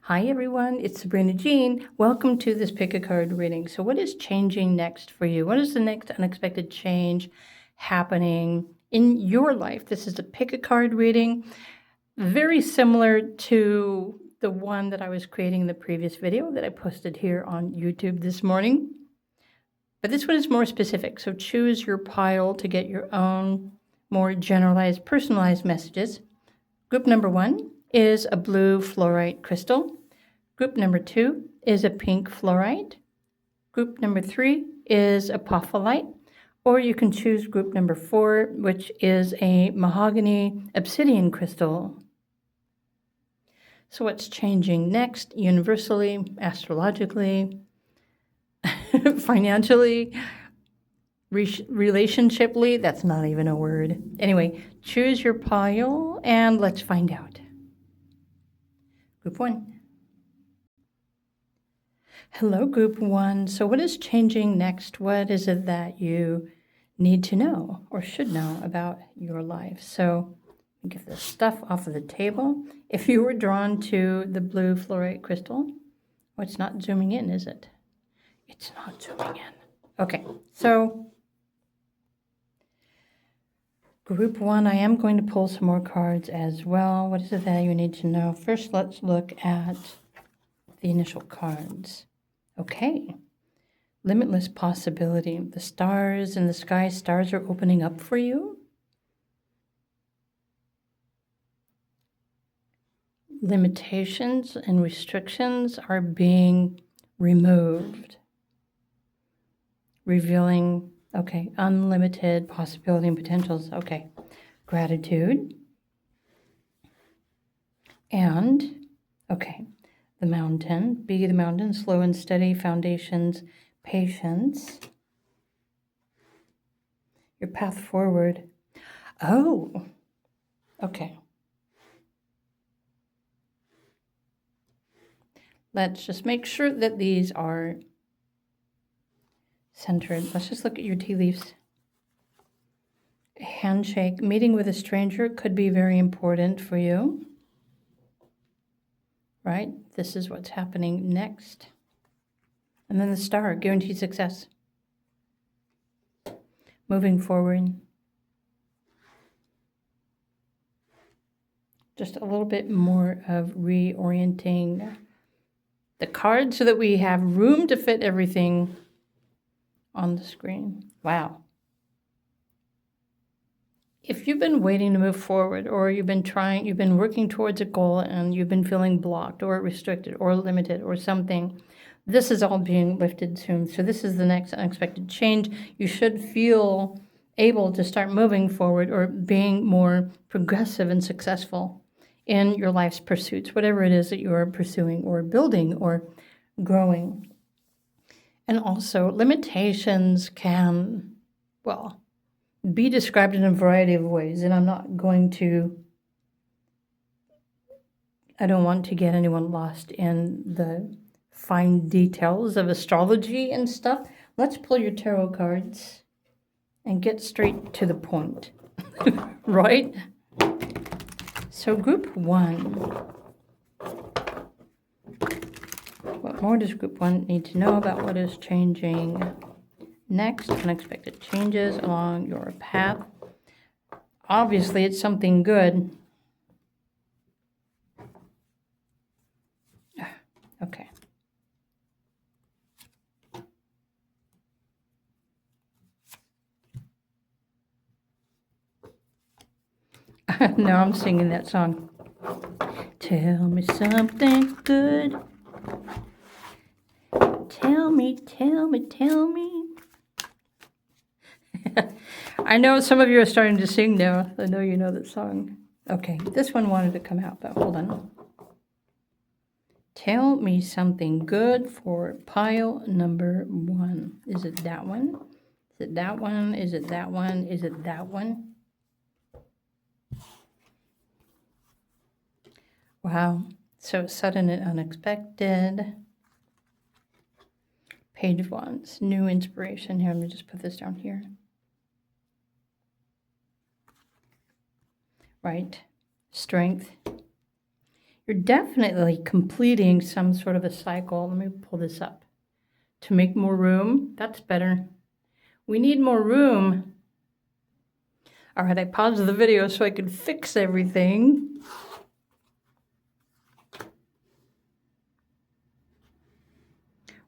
Hi everyone, it's Sabrina Jean. Welcome to this pick a card reading. So what is changing next for you? What is the next unexpected change happening in your life? This is a pick a card reading, very similar to the one that I was creating in the previous video that I posted here on YouTube this morning. But this one is more specific. So choose your pile to get your own more generalized, personalized messages. Group number 1 is a blue fluorite crystal. Group number 2 is a pink fluorite. Group number 3 is apophyllite, or you can choose group number 4, which is a mahogany obsidian crystal. So what's changing next, universally, astrologically, financially, relationshiply? That's not even a word. Anyway, choose your pile and let's find out. Group 1. Hello, Group 1. So what is changing next? What is it that you need to know or should know about your life? So get this stuff off of the table. If you were drawn to the blue fluorite crystal, oh, it's not zooming in, is it? It's not zooming in. Okay, so Group 1, I am going to pull some more cards as well. What is it that you need to know? First, let's look at the initial cards. Okay, limitless possibility. The stars in the sky, stars are opening up for you. Limitations and restrictions are being removed, revealing, okay, unlimited possibility and potentials. Okay, gratitude. And, okay, the mountain, be the mountain, slow and steady, foundations, patience. Your path forward. Oh, okay. Let's just make sure that these are centered. Let's just look at your tea leaves. A handshake, meeting with a stranger could be very important for you. Right? This is what's happening next. And then the star, guaranteed success. Moving forward. Just a little bit more of reorienting the card so that we have room to fit everything on the screen. Wow. If you've been waiting to move forward, or you've been working towards a goal and you've been feeling blocked or restricted or limited or something, this is all being lifted soon. So this is the next unexpected change. You should feel able to start moving forward or being more progressive and successful in your life's pursuits, whatever it is that you are pursuing or building or growing. And also, limitations can, well, be described in a variety of ways, and I don't want to get anyone lost in the fine details of astrology and stuff. Let's pull your tarot cards and get straight to the point, right? So Group 1, what more does Group 1 need to know about what is changing next? Unexpected changes along your path. Obviously, it's something good. Okay. Now I'm singing that song. Tell me something good. Tell me, tell me, tell me. I know some of you are starting to sing now. I know you know that song. Okay, this one wanted to come out, but hold on. Tell me something good for pile number 1. Is it that one? Is it that one? Is it that one? Is it that one? Wow, so sudden and unexpected. Page of Wands, new inspiration. Here, let me just put this down here. Right, strength. You're definitely completing some sort of a cycle. Let me pull this up. To make more room. That's better. We need more room. All right, I paused the video so I could fix everything.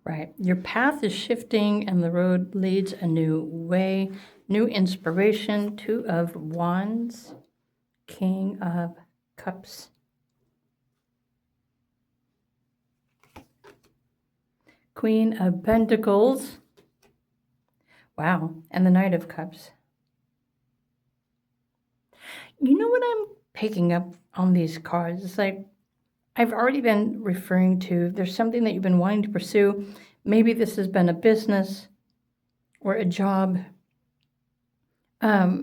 Right, your path is shifting and the road leads a new way, new inspiration. Two of Wands, King of Cups. Queen of Pentacles. Wow, and the Knight of Cups. You know what I'm picking up on these cards? It's like I've already been referring to, there's something that you've been wanting to pursue. Maybe this has been a business or a job. Or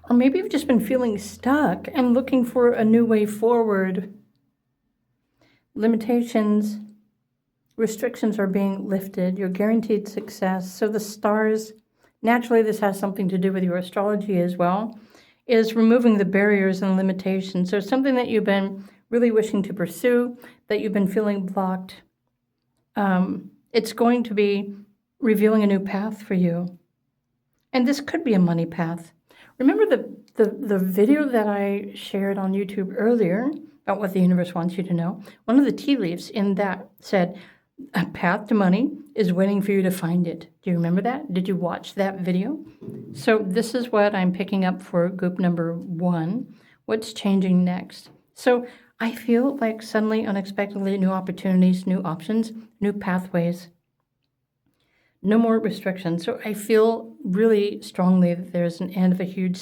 maybe you've just been feeling stuck and looking for a new way forward. Limitations, restrictions are being lifted. You're guaranteed success. So the stars, naturally this has something to do with your astrology as well, is removing the barriers and limitations. So something that you've been really wishing to pursue, that you've been feeling blocked, it's going to be revealing a new path for you. And this could be a money path. Remember the video that I shared on YouTube earlier about what the universe wants you to know? One of the tea leaves in that said, a path to money is waiting for you to find it. Do you remember that? Did you watch that video? So this is what I'm picking up for group number 1. What's changing next? So I feel like suddenly, unexpectedly, new opportunities, new options, new pathways. No more restrictions. So I feel really strongly that there's an end of a huge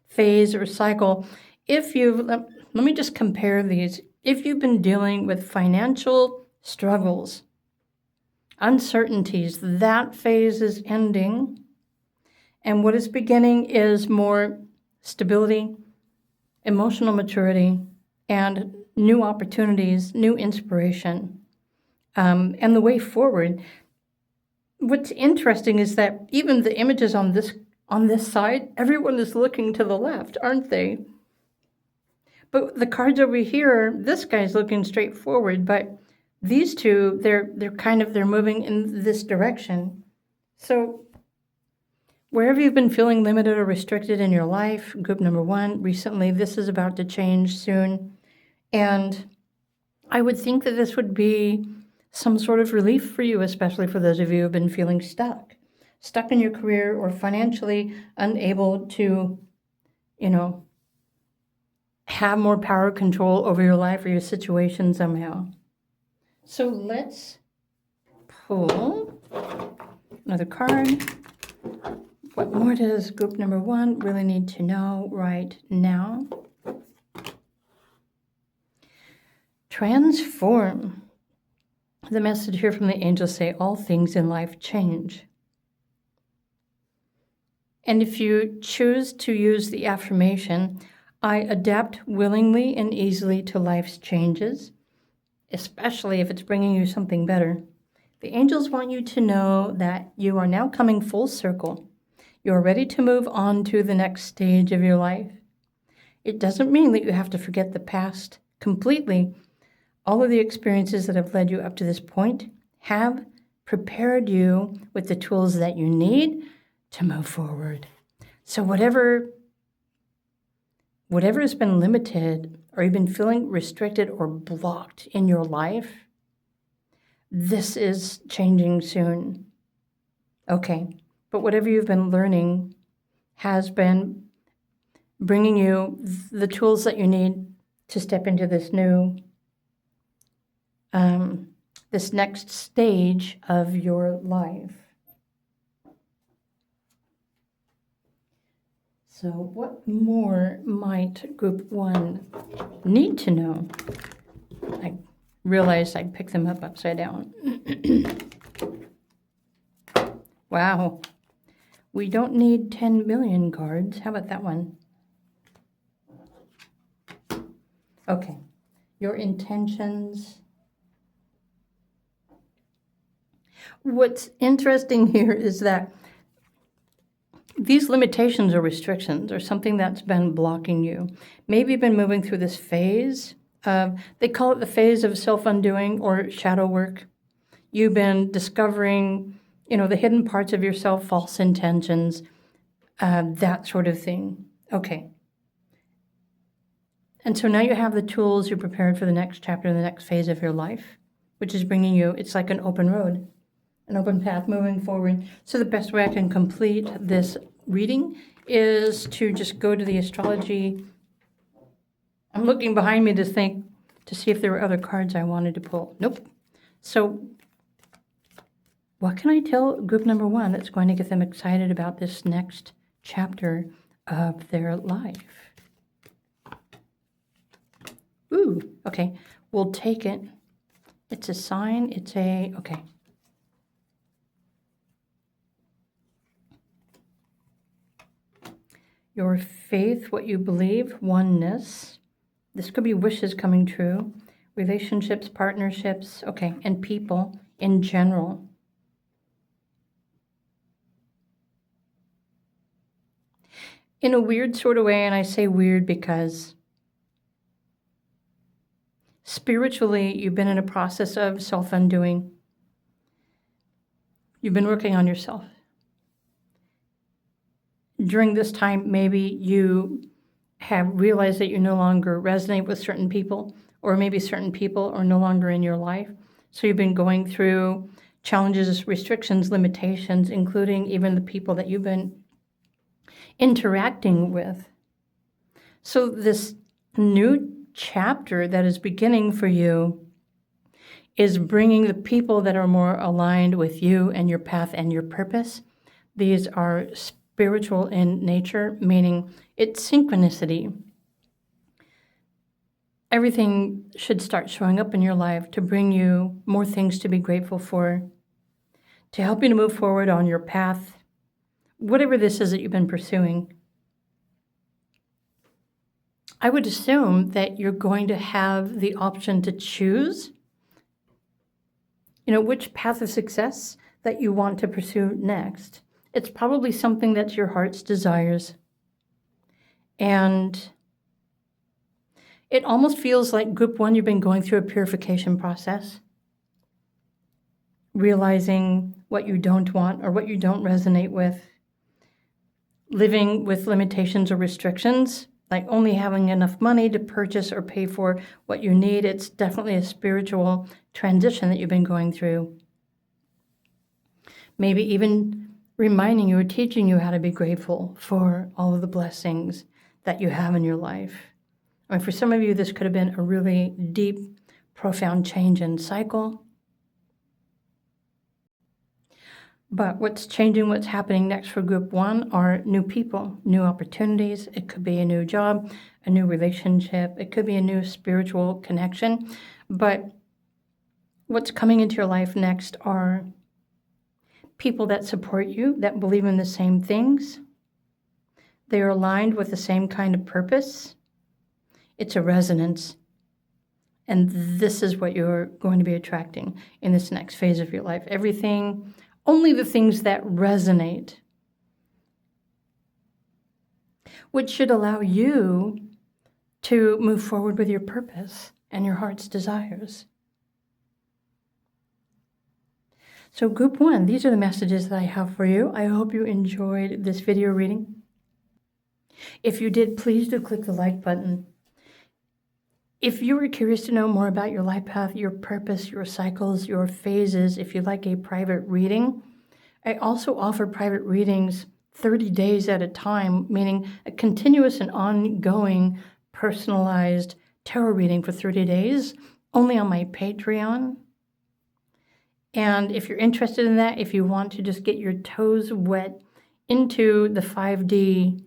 phase or cycle. If you've, let me just compare these. If you've been dealing with financial struggles, uncertainties, that phase is ending. And what is beginning is more stability, emotional maturity, and new opportunities, new inspiration, and the way forward. What's interesting is that even the images on this side, everyone is looking to the left, aren't they? But the cards over here, this guy's looking straight forward, but these two, they're moving in this direction. So wherever you've been feeling limited or restricted in your life, group number 1, recently, this is about to change soon. And I would think that this would be some sort of relief for you, especially for those of you who have been feeling stuck in your career or financially unable to, have more power control over your life or your situation somehow. So let's pull another card. What more does group number 1 really need to know right now? Transform. The message here from the angels say all things in life change. And if you choose to use the affirmation, I adapt willingly and easily to life's changes, especially if it's bringing you something better. The angels want you to know that you are now coming full circle. You are ready to move on to the next stage of your life. It doesn't mean that you have to forget the past completely. All of the experiences that have led you up to this point have prepared you with the tools that you need to move forward. So whatever has been limited or you've been feeling restricted or blocked in your life, this is changing soon. Okay, but whatever you've been learning has been bringing you the tools that you need to step into this new, this next stage of your life. So what more might group 1 need to know? I realized I picked them up upside down. Wow. We don't need 10 million cards. How about that one? Okay. Your intentions. What's interesting here is that these limitations or restrictions are something that's been blocking you. Maybe you've been moving through this phase of, they call it the phase of self-undoing or shadow work. You've been discovering, the hidden parts of yourself, false intentions, that sort of thing. Okay. And so now you have the tools, you're prepared for the next chapter, the next phase of your life, which is bringing you, it's like an open road, an open path moving forward. So the best way I can complete this reading is to just go to the astrology. I'm looking behind me to see if there were other cards I wanted to pull. Nope. So what can I tell group number 1 that's going to get them excited about this next chapter of their life? Ooh, okay. We'll take it. It's a sign. Okay. Your faith, what you believe, oneness. This could be wishes coming true. Relationships, partnerships, okay, and people in general. In a weird sort of way, and I say weird because spiritually, you've been in a process of self-undoing. You've been working on yourself. During this time, maybe you have realized that you no longer resonate with certain people, or maybe certain people are no longer in your life. So you've been going through challenges, restrictions, limitations, including even the people that you've been interacting with. So this new chapter that is beginning for you is bringing the people that are more aligned with you and your path and your purpose. These are spiritual in nature, meaning it's synchronicity. Everything should start showing up in your life to bring you more things to be grateful for, to help you to move forward on your path, whatever this is that you've been pursuing. I would assume that you're going to have the option to choose, which path of success that you want to pursue next. It's probably something that's your heart's desires. And it almost feels like group 1, you've been going through a purification process, realizing what you don't want or what you don't resonate with, living with limitations or restrictions, like only having enough money to purchase or pay for what you need. It's definitely a spiritual transition that you've been going through. Maybe even reminding you or teaching you how to be grateful for all of the blessings that you have in your life. I mean, for some of you, this could have been a really deep, profound change in cycle. But what's changing, what's happening next for group 1 are new people, new opportunities. It could be a new job, a new relationship. It could be a new spiritual connection. But what's coming into your life next are people that support you, that believe in the same things. They are aligned with the same kind of purpose. It's a resonance. And this is what you're going to be attracting in this next phase of your life. Everything, only the things that resonate, which should allow you to move forward with your purpose and your heart's desires. So group 1, these are the messages that I have for you. I hope you enjoyed this video reading. If you did, please do click the like button. If you were curious to know more about your life path, your purpose, your cycles, your phases, if you'd like a private reading, I also offer private readings 30 days at a time, meaning a continuous and ongoing personalized tarot reading for 30 days, only on my Patreon. And if you're interested in that, if you want to just get your toes wet into the 5D,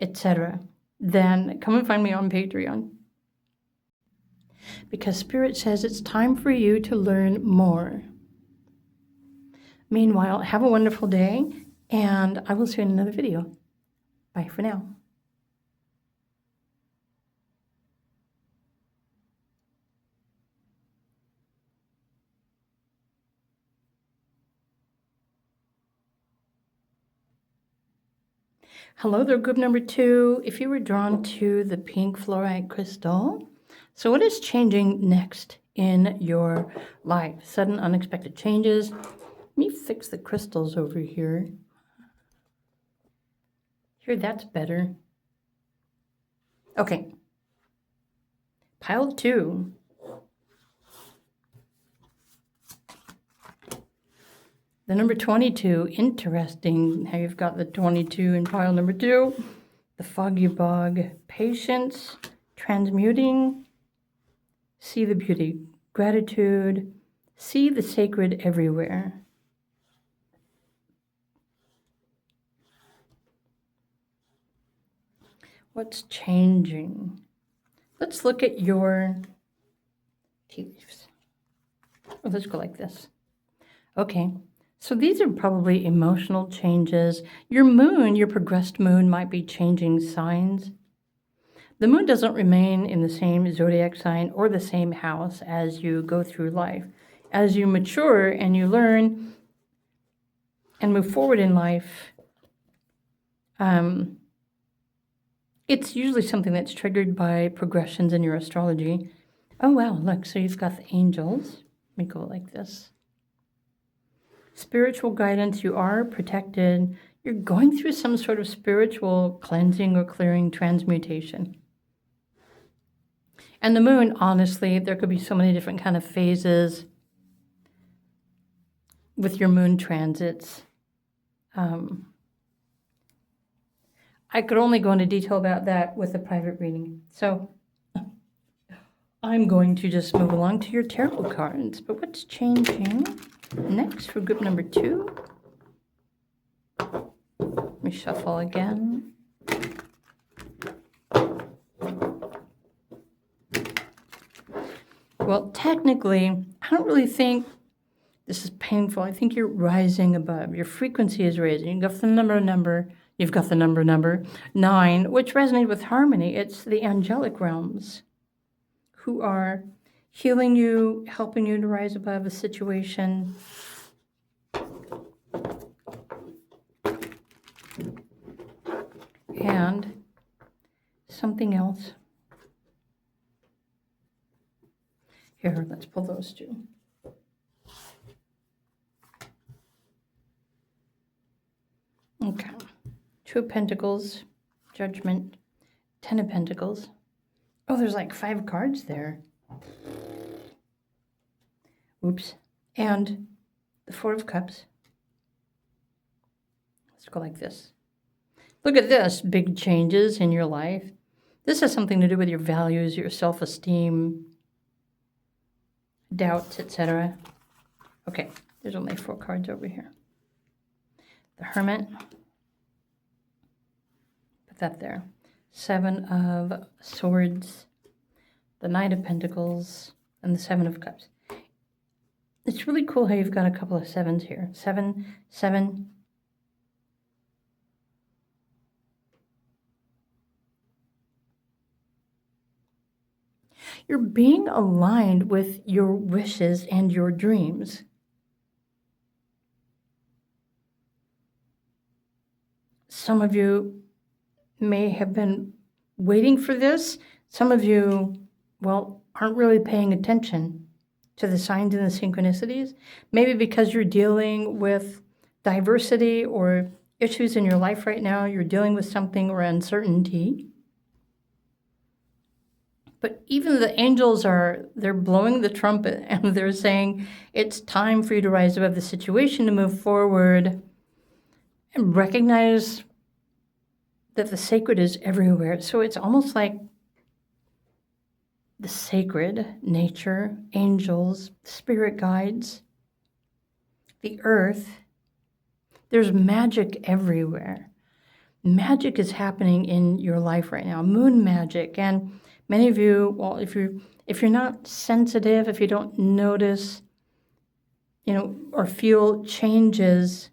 etc., then come and find me on Patreon. Because Spirit says it's time for you to learn more. Meanwhile, have a wonderful day, and I will see you in another video. Bye for now. Hello there, group number 2. If you were drawn to the pink fluorite crystal, so what is changing next in your life? Sudden unexpected changes. Let me fix the crystals over here. Here, that's better. Okay. Pile 2. The number 22, interesting how you've got the 22 in pile number 2. The foggy bog, patience, transmuting, see the beauty, gratitude, see the sacred everywhere. What's changing? Let's look at your tea leaves. Oh, let's go like this. Okay. So these are probably emotional changes. Your moon, your progressed moon, might be changing signs. The moon doesn't remain in the same zodiac sign or the same house as you go through life. As you mature and you learn and move forward in life, it's usually something that's triggered by progressions in your astrology. Oh, wow, look, so you've got the angels. Let me go like this. Spiritual guidance, you are protected. You're going through some sort of spiritual cleansing or clearing transmutation. And the moon, honestly, there could be so many different kind of phases with your moon transits. I could only go into detail about that with a private reading. So I'm going to just move along to your tarot cards. But what's changing next for group number 2? Let me shuffle again. Well, technically, I don't really think this is painful. I think you're rising above. Your frequency is raising. You've got the number 9, which resonates with harmony. It's the angelic realms who are healing you, helping you to rise above a situation. And something else. Here, let's pull those 2. Okay. 2 of Pentacles, Judgment, 10 of Pentacles. Oh, there's like 5 cards there. Oops. And the 4 of Cups. Let's go like this. Look at this, big changes in your life. This has something to do with your values, your self-esteem, doubts, etc. Okay, there's only 4 cards over here. The Hermit. Put that there. 7 of Swords, the Knight of Pentacles, and the 7 of Cups. It's really cool how you've got a couple of 7s here. 7, 7. You're being aligned with your wishes and your dreams. Some of you may have been waiting for this. Some of you, well, aren't really paying attention to the signs and the synchronicities. Maybe because you're dealing with diversity or issues in your life right now, you're dealing with something or uncertainty. But even the angels they're blowing the trumpet and they're saying it's time for you to rise above the situation, to move forward and recognize that the sacred is everywhere. So it's almost like the sacred, nature, angels, spirit guides, the earth. There's magic everywhere. Magic is happening in your life right now, moon magic. And many of you, well, if you're not sensitive, if you don't notice, or feel changes,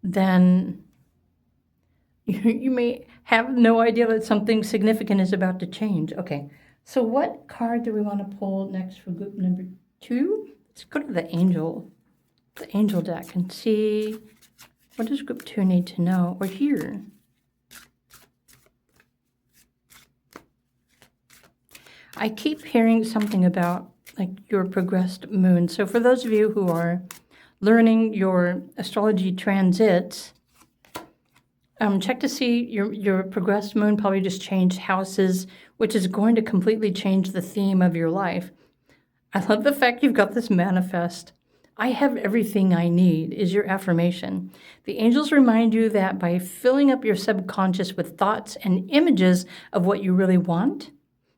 then you may have no idea that something significant is about to change. Okay, so what card do we want to pull next for group number 2? Let's go to the angel deck and see What does group 2 need to know or hear? I keep hearing something about like your progressed moon. So for those of you who are learning your astrology transits, check to see your progressed moon probably just changed houses, which is going to completely change the theme of your life. I love the fact you've got this manifest. I have everything I need is your affirmation. The angels remind you that by filling up your subconscious with thoughts and images of what you really want,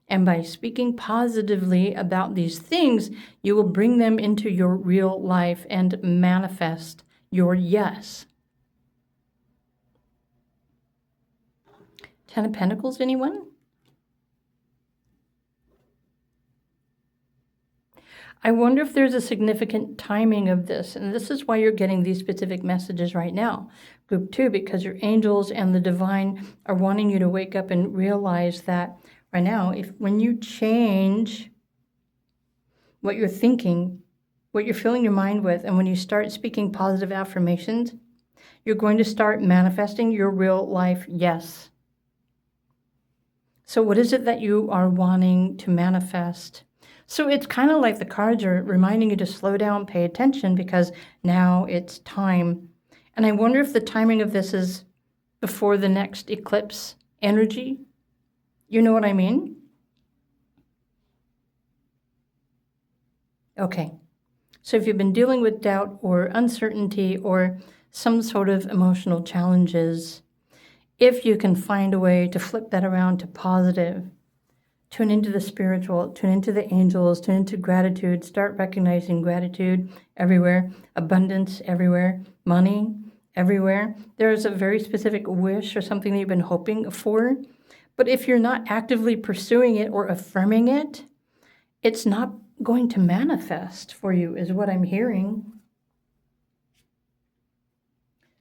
and by speaking positively about these things, you will bring them into your real life and manifest your yes. 10 of Pentacles, anyone? I wonder if there's a significant timing of this, and this is why you're getting these specific messages right now. Group 2, because your angels and the divine are wanting you to wake up and realize that right now, when you change what you're thinking, what you're filling your mind with, and when you start speaking positive affirmations, you're going to start manifesting your real life yes. So what is it that you are wanting to manifest? So it's kind of like the cards are reminding you to slow down, pay attention, because now it's time. And I wonder if the timing of this is before the next eclipse energy. You know what I mean? Okay. So if you've been dealing with doubt or uncertainty or some sort of emotional challenges, if you can find a way to flip that around to positive, tune into the spiritual, tune into the angels, tune into gratitude, start recognizing gratitude everywhere, abundance everywhere, money everywhere. There's a very specific wish or something that you've been hoping for, but if you're not actively pursuing it or affirming it, it's not going to manifest for you, is what I'm hearing.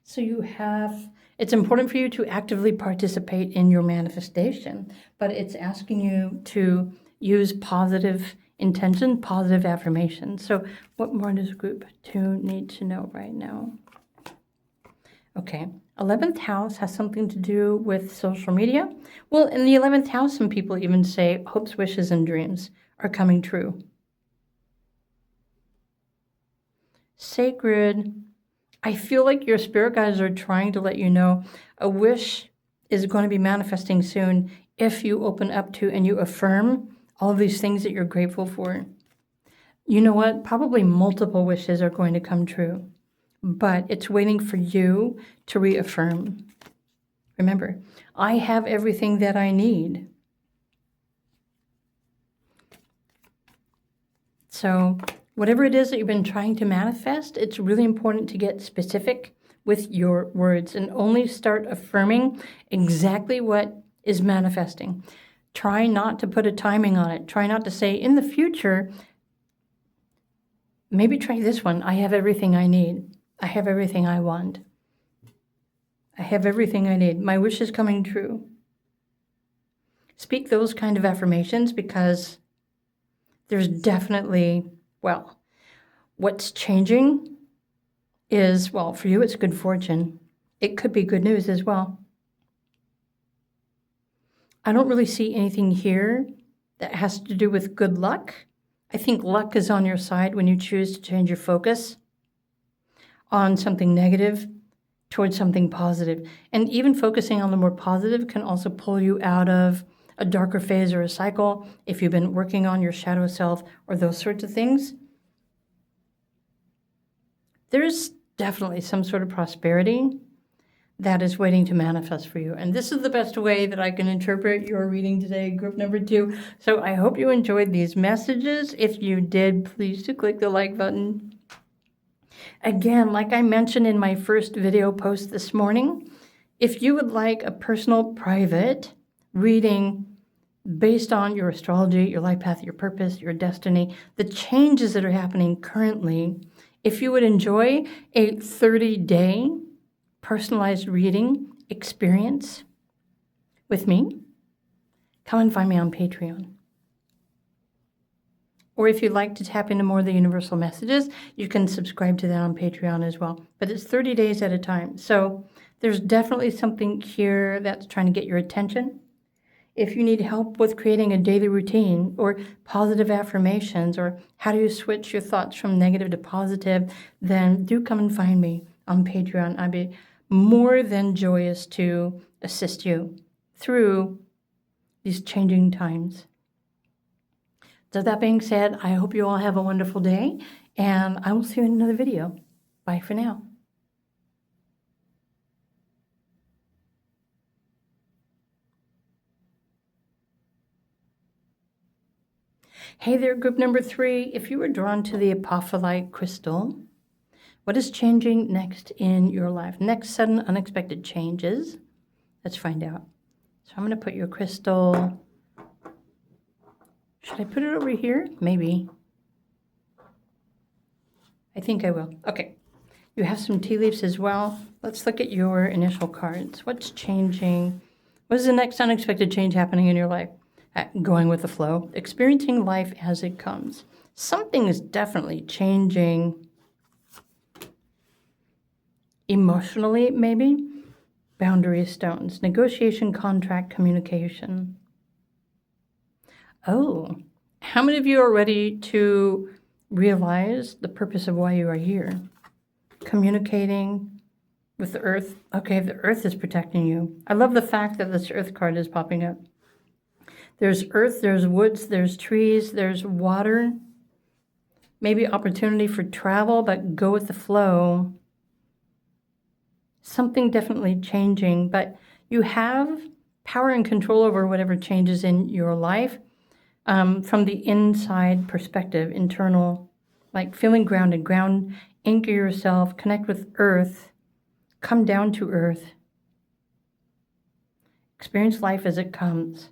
So it's important for you to actively participate in your manifestation, but it's asking you to use positive intention, positive affirmation. So what more does group 2 need to know right now? Okay, 11th house has something to do with social media. Well, in the 11th house, some people even say hopes, wishes, and dreams are coming true. Sacred, I feel like your spirit guides are trying to let you know a wish is going to be manifesting soon if you open up to and you affirm all of these things that you're grateful for. You know what? Probably multiple wishes are going to come true, but it's waiting for you to reaffirm. Remember, I have everything that I need. So whatever it is that you've been trying to manifest, it's really important to get specific with your words and only start affirming exactly what is manifesting. Try not to put a timing on it. Try not to say, in the future, maybe try this one. I have everything I need. I have everything I want. I have everything I need. My wish is coming true. Speak those kind of affirmations because there's definitely, what's changing is, for you, it's good fortune. It could be good news as well. I don't really see anything here that has to do with good luck. I think luck is on your side when you choose to change your focus on something negative towards something positive. And even focusing on the more positive can also pull you out of a darker phase or a cycle if you've been working on your shadow self or those sorts of things. There's definitely some sort of prosperity that is waiting to manifest for you. And this is the best way that I can interpret your reading today, group number 2. So I hope you enjoyed these messages. If you did, please do click the like button. Again, like I mentioned in my first video post this morning, if you would like a personal, private reading based on your astrology, your life path, your purpose, your destiny, the changes that are happening currently, if you would enjoy a 30-day personalized reading experience with me, come and find me on Patreon. Or if you'd like to tap into more of the universal messages, you can subscribe to that on Patreon as well. But it's 30 days at a time. So there's definitely something here that's trying to get your attention. If you need help with creating a daily routine or positive affirmations, or how do you switch your thoughts from negative to positive, then do come and find me on Patreon. I'd be more than joyous to assist you through these changing times. So that being said, I hope you all have a wonderful day, and I will see you in another video. Bye for now. Hey there, group number 3. If you were drawn to the Apophyllite crystal, what is changing next in your life? Next sudden unexpected changes. Let's find out. So I'm going to put your crystal. Should I put it over here? Maybe. I think I will. Okay. You have some tea leaves as well. Let's look at your initial cards. What's changing? What is the next unexpected change happening in your life? Going with the flow. Experiencing life as it comes. Something is definitely changing emotionally, maybe. Boundary stones. Negotiation, contract, communication. Oh, how many of you are ready to realize the purpose of why you are here? Communicating with the earth. Okay, the earth is protecting you. I love the fact that this earth card is popping up. There's earth, there's woods, there's trees, there's water. Maybe opportunity for travel, but go with the flow. Something definitely changing, but you have power and control over whatever changes in your life. From the inside perspective, internal, like feeling grounded, anchor yourself, connect with earth, come down to earth, experience life as it comes.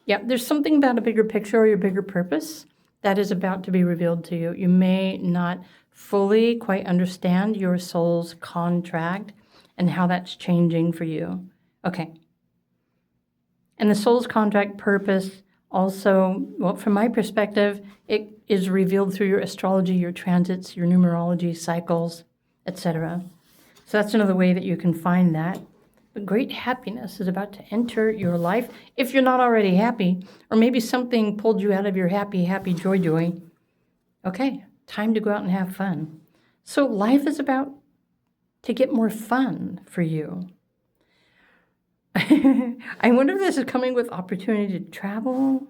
Yeah, there's something about a bigger picture or your bigger purpose that is about to be revealed to you. You may not fully quite understand your soul's contract and how that's changing for you. Okay. And the soul's contract purpose also, well, from my perspective, it is revealed through your astrology, your transits, your numerology, cycles, etc. So that's another way that you can find that. But great happiness is about to enter your life if you're not already happy, or maybe something pulled you out of your happy, joy. Okay, time to go out and have fun. So life is about to get more fun for you. I wonder if this is coming with opportunity to travel.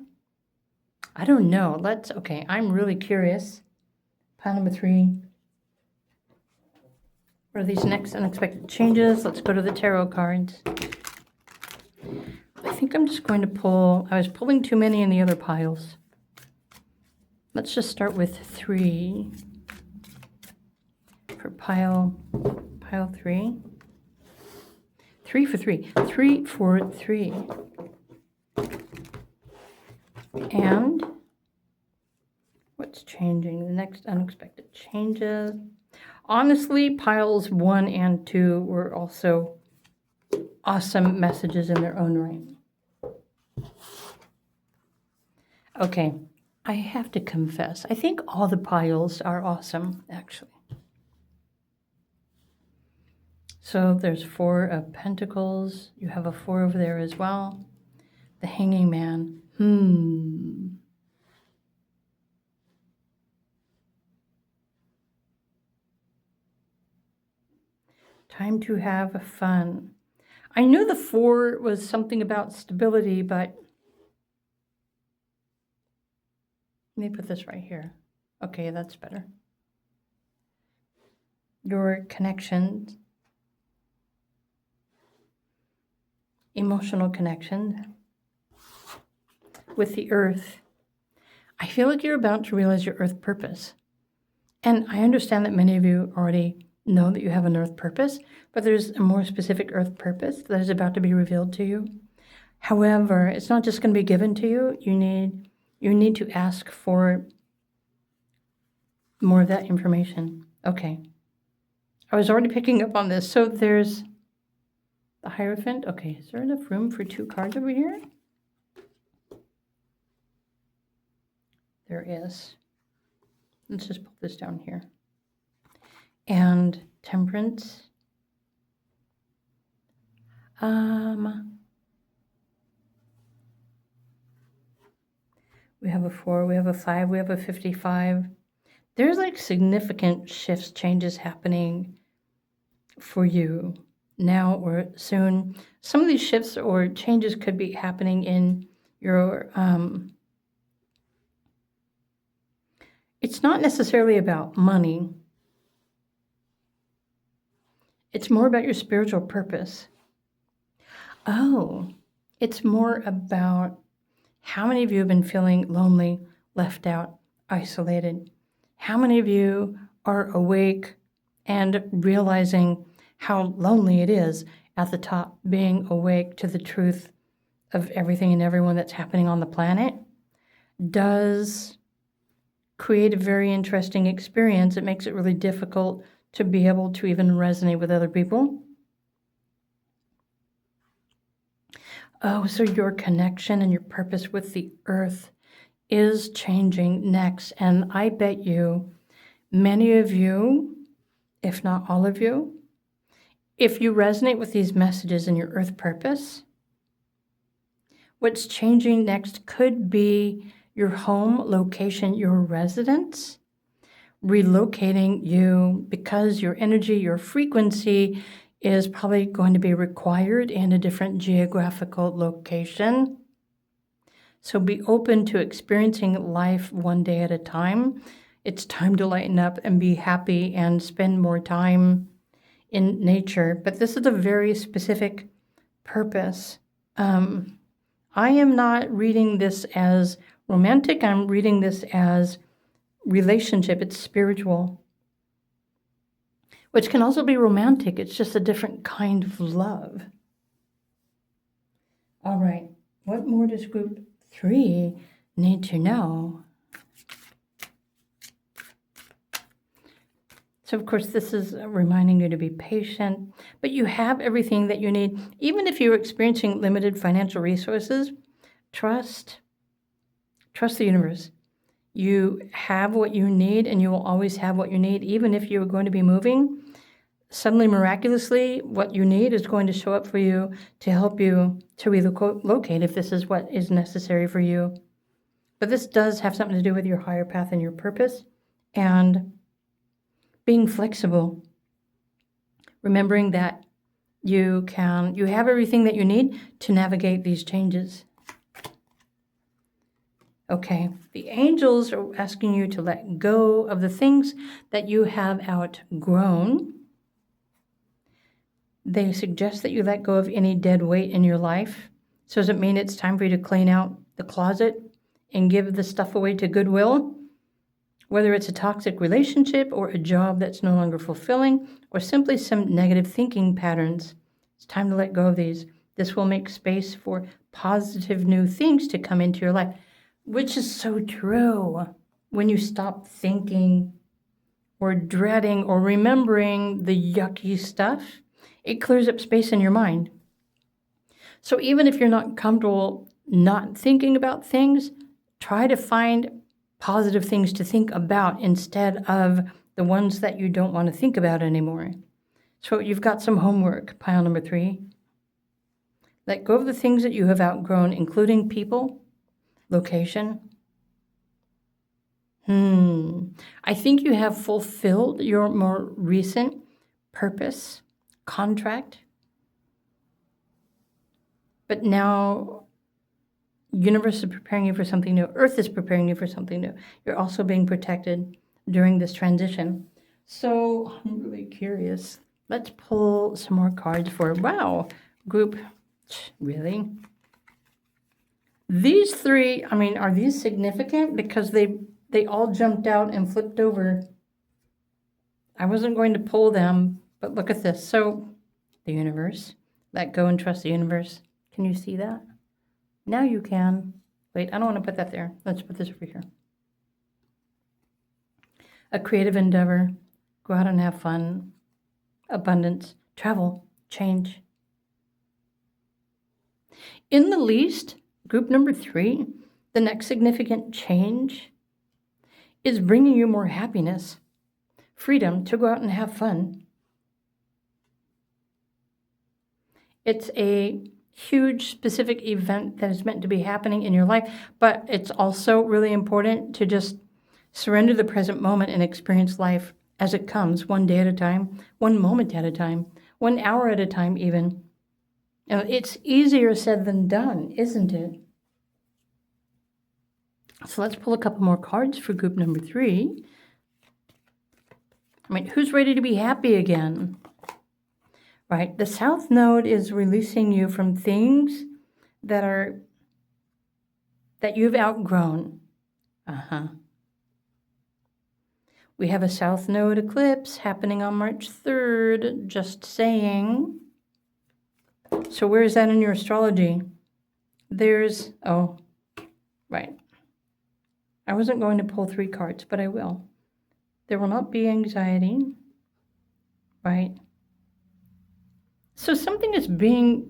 I don't know. Okay, I'm really curious. Pile number 3. What are these next unexpected changes? Let's go to the tarot cards. I think I'm just going to pull. I was pulling too many in the other piles. Let's just start with 3 for pile 3. 3 for 3. 3 for 3. And what's changing? The next unexpected changes. Honestly, piles 1 and 2 were also awesome messages in their own right. Okay, I have to confess, I think all the piles are awesome, actually. So there's 4 of Pentacles. You have a 4 over there as well. The Hanging Man. Time to have fun. I knew the 4 was something about stability, but let me put this right here. Okay, that's better. Your connections. Emotional connection with the earth. I feel like you're about to realize your earth purpose. And I understand that many of you already know that you have an earth purpose, but there's a more specific earth purpose that is about to be revealed to you. However, it's not just going to be given to you. You need to ask for more of that information. Okay. I was already picking up on this. So there's the Hierophant. Okay, is there enough room for 2 cards over here? here is. Let's just pull this down here. And Temperance. We have a 4, we have a 5, we have a 55. There's like significant shifts, changes happening for you now or soon. Some of these shifts or changes could be happening in your, it's not necessarily about money. It's more about your spiritual purpose. Oh, it's more about how many of you have been feeling lonely, left out, isolated? How many of you are awake and realizing how lonely it is at the top, being awake to the truth of everything and everyone that's happening on the planet? Does create a very interesting experience. It makes it really difficult to be able to even resonate with other people. Oh, so your connection and your purpose with the earth is changing next. And I bet you, many of you, if not all of you, if you resonate with these messages and your earth purpose, what's changing next could be your home location, your residence, relocating you because your energy, your frequency is probably going to be required in a different geographical location. So be open to experiencing life one day at a time. It's time to lighten up and be happy and spend more time in nature. But this is a very specific purpose. I am not reading this as romantic. I'm reading this as relationship. It's spiritual, which can also be romantic. It's just a different kind of love. All right. What more does group 3 need to know? So, of course, this is reminding you to be patient, but you have everything that you need. Even if you're experiencing limited financial resources, trust the universe. You have what you need, and you will always have what you need. Even if you're going to be moving, suddenly, miraculously, what you need is going to show up for you to help you to relocate if this is what is necessary for you. But this does have something to do with your higher path and your purpose and being flexible. Remembering that you have everything that you need to navigate these changes. Okay, the angels are asking you to let go of the things that you have outgrown. They suggest that you let go of any dead weight in your life. So does it mean it's time for you to clean out the closet and give the stuff away to Goodwill? Whether it's a toxic relationship or a job that's no longer fulfilling or simply some negative thinking patterns, it's time to let go of these. This will make space for positive new things to come into your life, which is so true. When you stop thinking or dreading or remembering the yucky stuff, it clears up space in your mind. So even if you're not comfortable not thinking about things, try to find positive things to think about instead of the ones that you don't want to think about anymore. So you've got some homework, pile number 3. Let go of the things that you have outgrown, including people, location. I think you have fulfilled your more recent purpose, contract. But now, universe is preparing you for something new. Earth is preparing you for something new. You're also being protected during this transition. So I'm really curious. Let's pull some more cards for, wow, group, really? These 3, I mean, are these significant? Because they all jumped out and flipped over. I wasn't going to pull them, but look at this. So the universe, let go and trust the universe. Can you see that? Now you can. Wait, I don't want to put that there. Let's put this over here. A creative endeavor. Go out and have fun. Abundance. Travel. Change. In the least, group number 3, the next significant change is bringing you more happiness, freedom to go out and have fun. It's a huge specific event that is meant to be happening in your life, but it's also really important to just surrender the present moment and experience life as it comes, one day at a time, one moment at a time, 1 hour at a time even. It's easier said than done, isn't it? So let's pull a couple more cards for group number 3. Who's ready to be happy again? Right, the South Node is releasing you from things that you've outgrown. We have a South Node eclipse happening on March 3rd, just saying. So where is that in your astrology? Right. I wasn't going to pull 3 cards, but I will. There will not be anxiety, right? So something is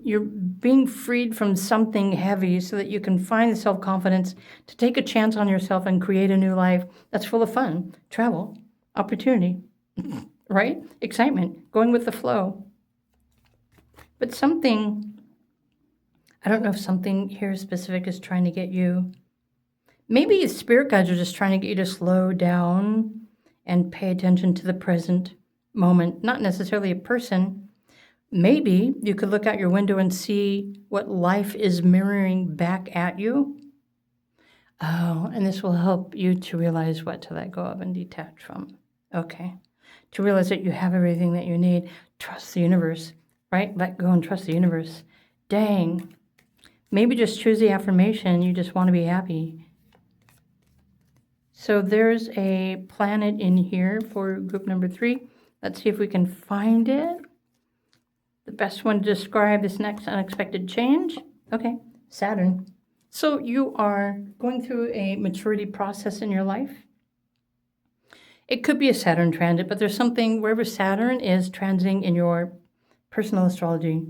you're being freed from something heavy so that you can find the self-confidence to take a chance on yourself and create a new life that's full of fun, travel, opportunity, right? Excitement, going with the flow. But I don't know if something here specific is trying to get you. Maybe spirit guides are just trying to get you to slow down and pay attention to the present moment, not necessarily a person. Maybe you could look out your window and see what life is mirroring back at you. Oh, and this will help you to realize what to let go of and detach from. Okay. To realize that you have everything that you need. Trust the universe, right? Let go and trust the universe. Dang. Maybe just choose the affirmation, you just want to be happy. So there's a planet in here for group number 3. Let's see if we can find it. The best one to describe this next unexpected change. Okay, Saturn. So you are going through a maturity process in your life. It could be a Saturn transit, but there's something, wherever Saturn is transiting in your personal astrology,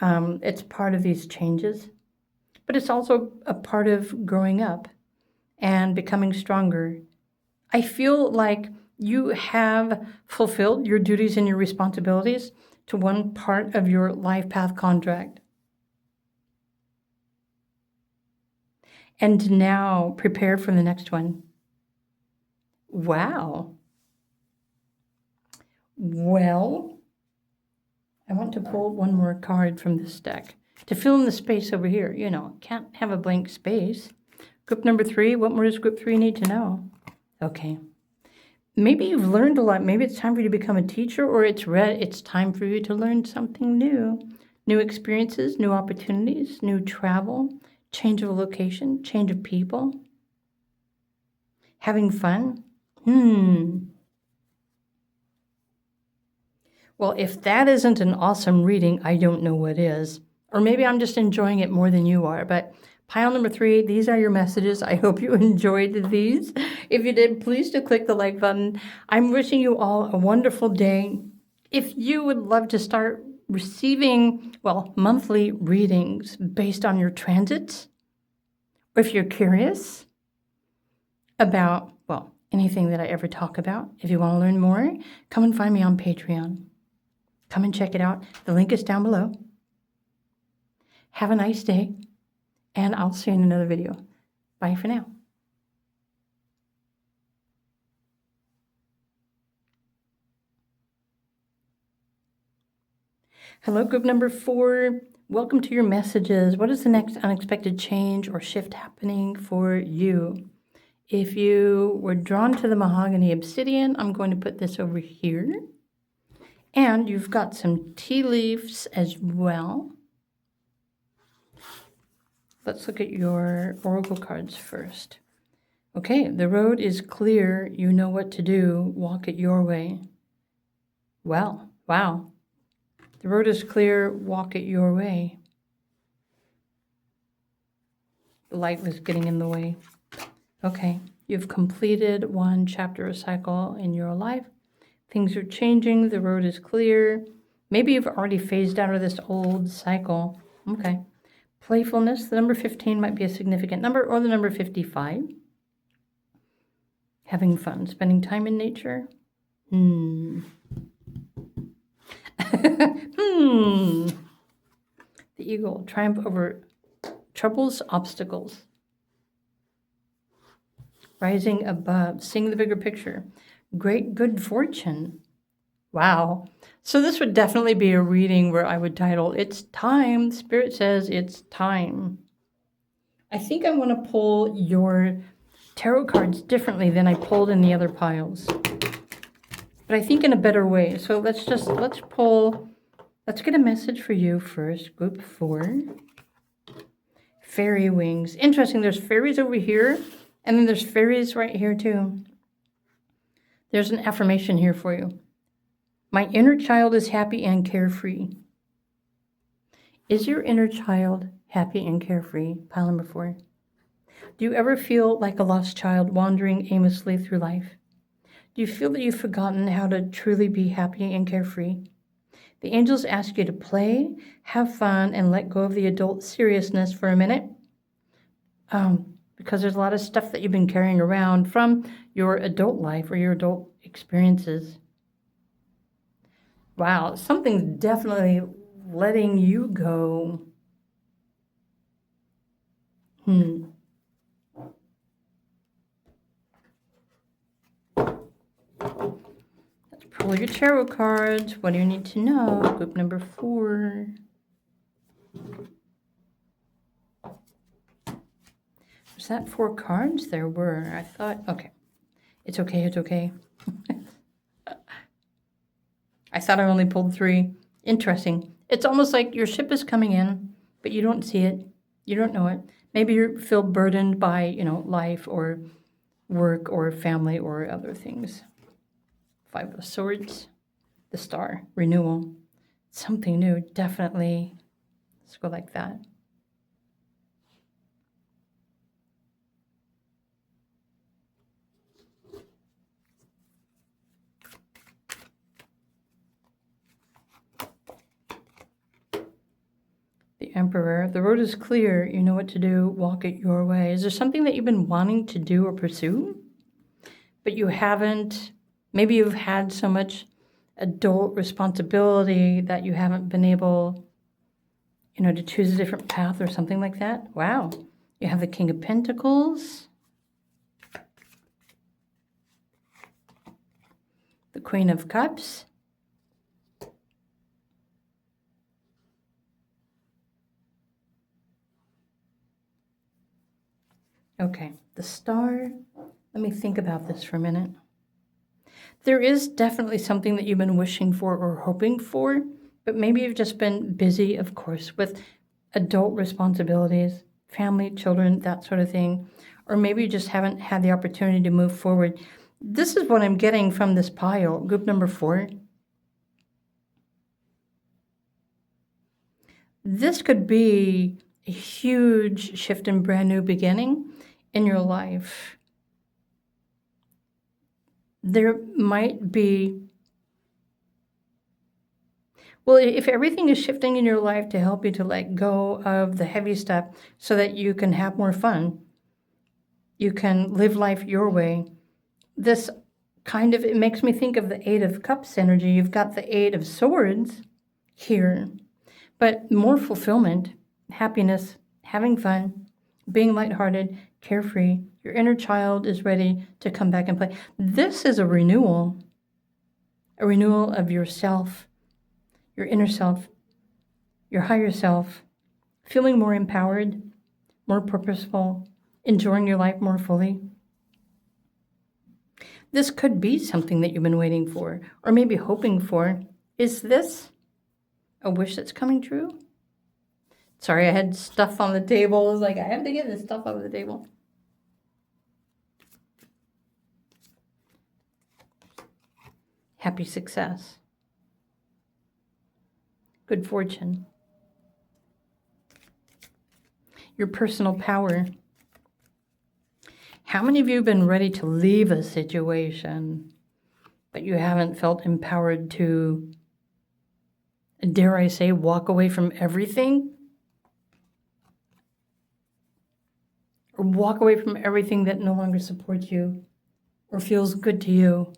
it's part of these changes. But it's also a part of growing up and becoming stronger. I feel like you have fulfilled your duties and your responsibilities to one part of your life path contract. And now prepare for the next one. Wow. Well, I want to pull one more card from this deck to fill in the space over here. Can't have a blank space. Group number 3, what more does group 3 need to know? Okay. Maybe you've learned a lot. Maybe it's time for you to become a teacher, or it's time for you to learn something new. New experiences, new opportunities, new travel, change of location, change of people. Having fun? Well, if that isn't an awesome reading, I don't know what is. Or maybe I'm just enjoying it more than you are. But pile number 3, these are your messages. I hope you enjoyed these. If you did, please do click the like button. I'm wishing you all a wonderful day. If you would love to start receiving, monthly readings based on your transits, or if you're curious about, anything that I ever talk about, if you want to learn more, come and find me on Patreon. Come and check it out. The link is down below. Have a nice day, and I'll see you in another video. Bye for now. Hello, group number 4. Welcome to your messages. What is the next unexpected change or shift happening for you? If you were drawn to the Mahogany Obsidian, I'm going to put this over here. And you've got some tea leaves as well. Let's look at your oracle cards first. Okay, the road is clear. You know what to do. Walk it your way. Well, wow. The road is clear. Walk it your way. The light was getting in the way. Okay, you've completed one chapter or cycle in your life. Things are changing. The road is clear. Maybe you've already phased out of this old cycle. Okay. Playfulness, the number 15 might be a significant number, or the number 55. Having fun, spending time in nature. The eagle, triumph over troubles, obstacles. Rising above, seeing the bigger picture. Great good fortune. Wow. So this would definitely be a reading where I would title, It's Time. Spirit says it's time. I think I want to pull your tarot cards differently than I pulled in the other piles. But I think in a better way. So let's get a message for you first. Group 4. Fairy wings. Interesting, there's fairies over here, and then there's fairies right here too. There's an affirmation here for you. My inner child is happy and carefree. Is your inner child happy and carefree? Pile number 4. Do you ever feel like a lost child wandering aimlessly through life? Do you feel that you've forgotten how to truly be happy and carefree? The angels ask you to play, have fun, and let go of the adult seriousness for a minute. Because there's a lot of stuff that you've been carrying around from your adult life or your adult experiences. Wow, something's definitely letting you go. Let's pull your tarot cards. What do you need to know? Group number 4. Was that 4 cards? There were. I thought, okay. It's okay, it's okay. I thought I only pulled 3. Interesting. It's almost like your ship is coming in, but you don't see it. You don't know it. Maybe you feel burdened by, life or work or family or other things. 5 of Swords. The Star. Renewal. Something new. Definitely. Let's go like that. The Emperor. The road is clear. You know what to do. Walk it your way. Is there something that you've been wanting to do or pursue, but you haven't? Maybe you've had so much adult responsibility that you haven't been able, to choose a different path or something like that. Wow. You have the King of Pentacles. The Queen of Cups. Okay, the Star. Let me think about this for a minute. There is definitely something that you've been wishing for or hoping for, but maybe you've just been busy, of course, with adult responsibilities, family, children, that sort of thing. Or maybe you just haven't had the opportunity to move forward. This is what I'm getting from this pile, group number 4. This could be a huge shift and brand new beginning in your life. There might be, well, if everything is shifting in your life to help you to let go of the heavy stuff so that you can have more fun, you can live life your way. This it makes me think of the 8 of Cups energy. You've got the 8 of Swords here, but more fulfillment, happiness, having fun, being lighthearted, carefree. Your inner child is ready to come back and play. This is a renewal of yourself, your inner self, your higher self, feeling more empowered, more purposeful, enjoying your life more fully. This could be something that you've been waiting for or maybe hoping for. Is this a wish that's coming true? Sorry, I had stuff on the table. I was like, I have to get this stuff off the table. Happy success. Good fortune. Your personal power. How many of you have been ready to leave a situation, but you haven't felt empowered to, dare I say, walk away from everything? Or walk away from everything that no longer supports you? or feels good to you,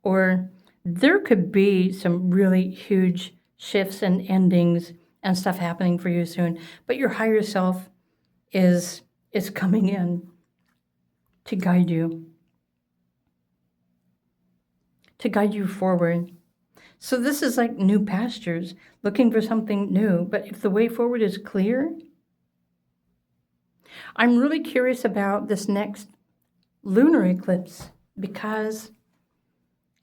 or there could be some really huge shifts and endings and stuff happening for you soon, but your higher self is coming in to guide you forward. So this is like new pastures, looking for something new. But if the way forward is clear, I'm really curious about this next lunar eclipse, because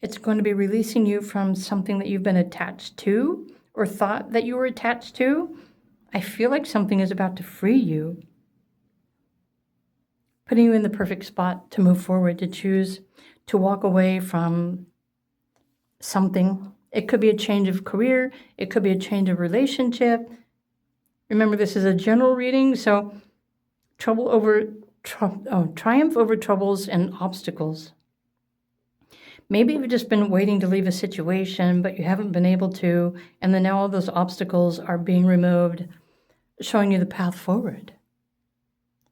it's going to be releasing you from something that you've been attached to or thought that you were attached to. I feel like something is about to free you, putting you in the perfect spot to move forward, to choose to walk away from something. It could be a change of career. It could be a change of relationship. Remember, this is a general reading, so triumph over troubles and obstacles. Maybe you've just been waiting to leave a situation, but you haven't been able to, and then now all those obstacles are being removed, showing you the path forward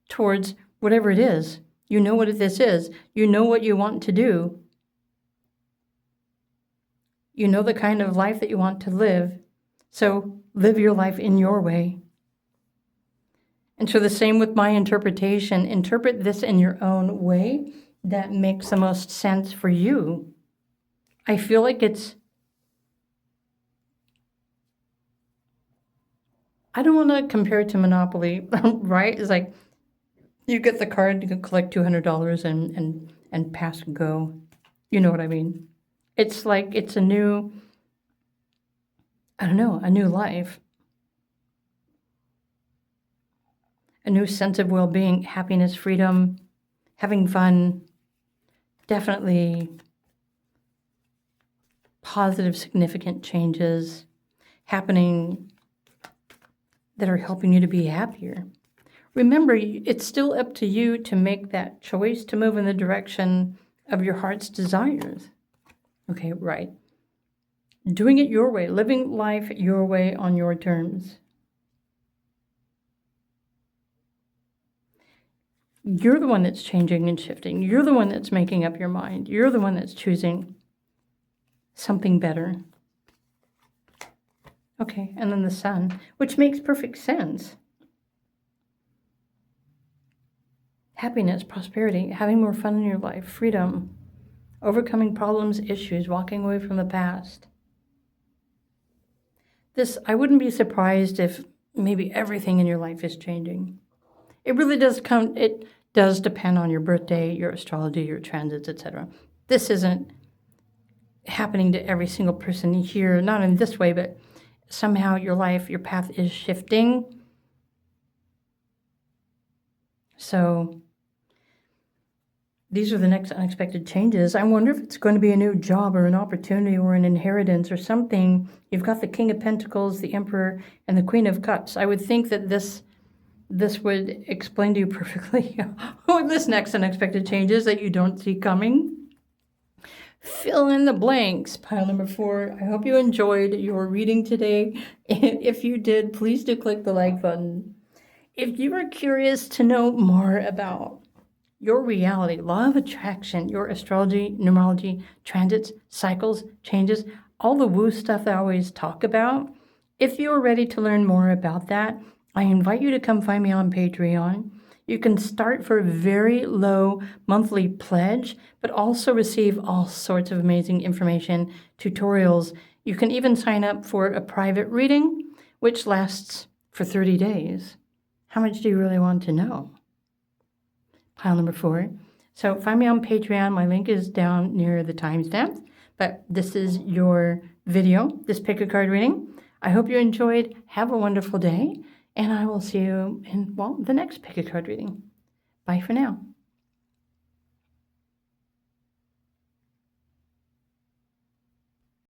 towards whatever it is. You know what this is. You know what you want to do. You know the kind of life that you want to live. So live your life in your way. And so the same with my interpretation. Interpret this in your own way that makes the most sense for you. I feel like I don't want to compare it to Monopoly, right? It's like you get the card, you can collect $200 and pass and go. You know what I mean? It's like it's a new life. A new sense of well-being, happiness, freedom, having fun. Definitely positive, significant changes happening that are helping you to be happier. Remember, it's still up to you to make that choice to move in the direction of your heart's desires. Okay, right. Doing it your way, living life your way on your terms. You're the one that's changing and shifting. You're the one that's making up your mind. You're the one that's choosing something better. Okay, and then the sun, which makes perfect sense. Happiness, prosperity, having more fun in your life, freedom, overcoming problems, issues, walking away from the past. I wouldn't be surprised if maybe everything in your life is changing. It really does depend on your birthday, your astrology, your transits, etc. This isn't happening to every single person here, not in this way, but somehow your life, your path is shifting. So these are the next unexpected changes. I wonder if it's going to be a new job or an opportunity or an inheritance or something. You've got the King of Pentacles, the Emperor, and the Queen of Cups. I would think that this would explain to you perfectly what this next unexpected changes that you don't see coming. Fill in the blanks. Pile number 4. I hope you enjoyed your reading today. If you did, please do click the like button. If you are curious to know more about your reality, law of attraction, your astrology, numerology, transits, cycles, changes, all the woo stuff that I always talk about, if you're ready to learn more about that, I invite you to come find me on Patreon. You can start for a very low monthly pledge, but also receive all sorts of amazing information, tutorials. You can even sign up for a private reading, which lasts for 30 days. How much do you really want to know? Pile number 4. So find me on Patreon. My link is down near the timestamp. But this is your video, this pick a card reading. I hope you enjoyed. Have a wonderful day. And I will see you in, the next pick a card reading. Bye for now.